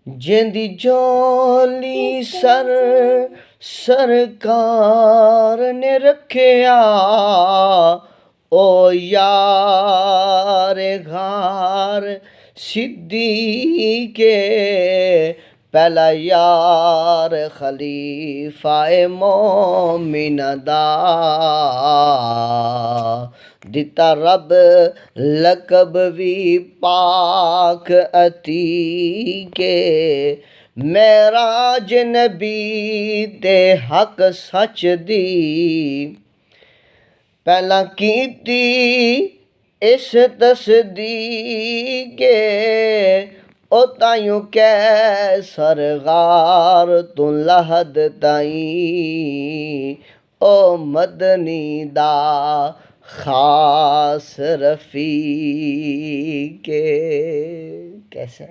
जिंदी झोली सरकार ने रखिया ओ यार घार सिद्दीके पहला यार खलीफाए मोमिन दा दिता रब लकब भी पाक अतीके मेराज नबी ते हक सच दी पहला कीती इस तसदीके ओ ताइयों कैसर गार तू लहद ताई ओ मदनी दा खास रफीके। कैसा